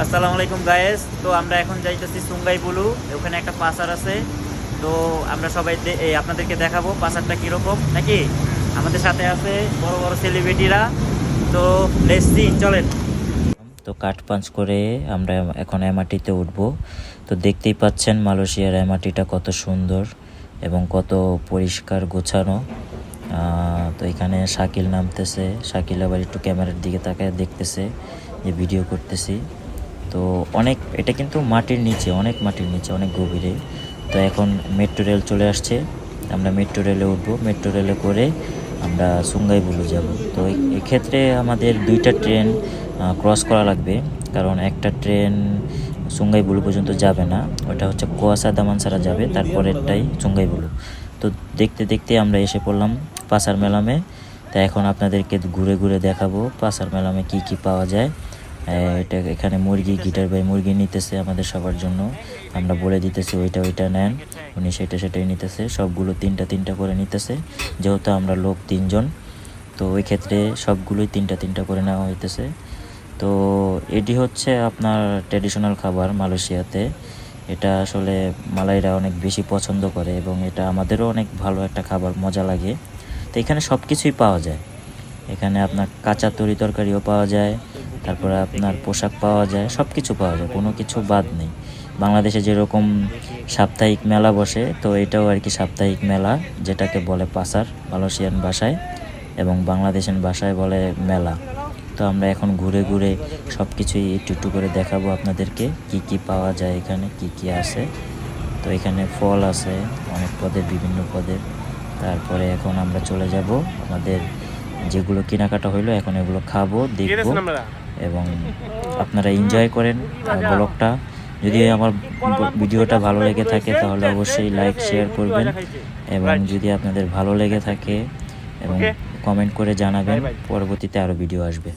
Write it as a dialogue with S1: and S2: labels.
S1: আসসালামু আলাইকুম গায়েস। তো আমরা এখন যাইতেছি সুঙ্গাই বুলু। ওখানে একটা পাসার আছে। তো আমরা সবাই আপনাদেরকে দেখাবো পাসারটা কীরকম নাকি। আমাদের সাথে আছে বড় বড় সেলিব্রিটিরা। তো লেটস সি, চলেন।
S2: তো কাঠ পাঞ্চ করে আমরা এখন এমআরটিতে উঠব। তো দেখতেই পাচ্ছেন মালয়েশিয়ার এমআরটিটা কত সুন্দর এবং কত পরিষ্কার গোছানো। তো এখানে শাকিল নামতেছে, শাকিল আবার একটু ক্যামেরার দিকে তাকায় দেখতেছে যে ভিডিও করতেছি। তো এটা কিন্তু মাটির নিচে, অনেক মাটির নিচে, অনেক গভীরে। তো এখন মেট্রো রেল চলে আসছে, আমরা মেট্রো রেলে উঠবো। মেট্রো রেলে করে আমরা সুঙ্গাই বুলু যাব। তো এক্ষেত্রে আমাদের দুইটা ট্রেন ক্রস করা লাগবে, কারণ একটা ট্রেন সুঙ্গাই বুলু পর্যন্ত যাবে না, ওটা হচ্ছে কোয়াসা দামানসারা যাবে, তারপরেরটাই সুঙ্গাই বুলু। তো দেখতে দেখতে আমরা এসে পড়লাম পাসার মেলামে। তা এখন আপনাদেরকে ঘুরে ঘুরে দেখাবো পাসার মেলামে কি কি পাওয়া যায়। এটা এখানে মুরগি, গিটার ভাই মুরগি নিতেছে আমাদের সবার জন্য। আমরা বলে দিতেছি ওইটা নেন, উনি সেটাই নিতেছে। সবগুলো তিনটা করে নিতেছে, যেহেতু আমরা লোক 3 জন। তো ওই ক্ষেত্রে সবগুলোই তিনটা করে নেওয়া হইতেছে। তো এটি হচ্ছে আপনার ট্র্যাডিশনাল খাবার মালয়েশিয়াতে। এটা আসলে মালাইরা অনেক বেশি পছন্দ করে এবং এটা আমাদেরও অনেক ভালো একটা খাবার, মজা লাগে। তো এখানে সব কিছুই পাওয়া যায়। এখানে আপনার কাঁচা তরি তরকারিও পাওয়া যায়, তারপরে আপনার পোশাক পাওয়া যায়, সব কিছু পাওয়া যায়, কোনো কিছু বাদ নেই। বাংলাদেশে যেরকম সাপ্তাহিক মেলা বসে, তো এটাও আর কি সাপ্তাহিক মেলা, যেটাকে বলে পাসার মালয়েশিয়ান ভাষায়, এবং বাংলাদেশের ভাষায় বলে মেলা। তো আমরা এখন ঘুরে ঘুরে সব কিছুই একটু করে দেখাবো আপনাদেরকে, কি কি পাওয়া যায় এখানে, কি কি আছে। তো এখানে ফল আছে অনেক পদের, বিভিন্ন পদের। তারপরে এখন আমরা চলে যাব আমাদের যেগুলো কেনাকাটা হইলো, এখন এগুলো খাবো, দেখবো এবং আপনারা এনজয় করেন ব্লগটা। যদি আমার ভিডিওটা ভালো লেগে থাকে তাহলে অবশ্যই লাইক শেয়ার করবেন, এবং যদি আপনাদের ভালো লেগে থাকে এবং কমেন্ট করে জানাবেন, পরবর্তীতে আরও ভিডিও আসবে।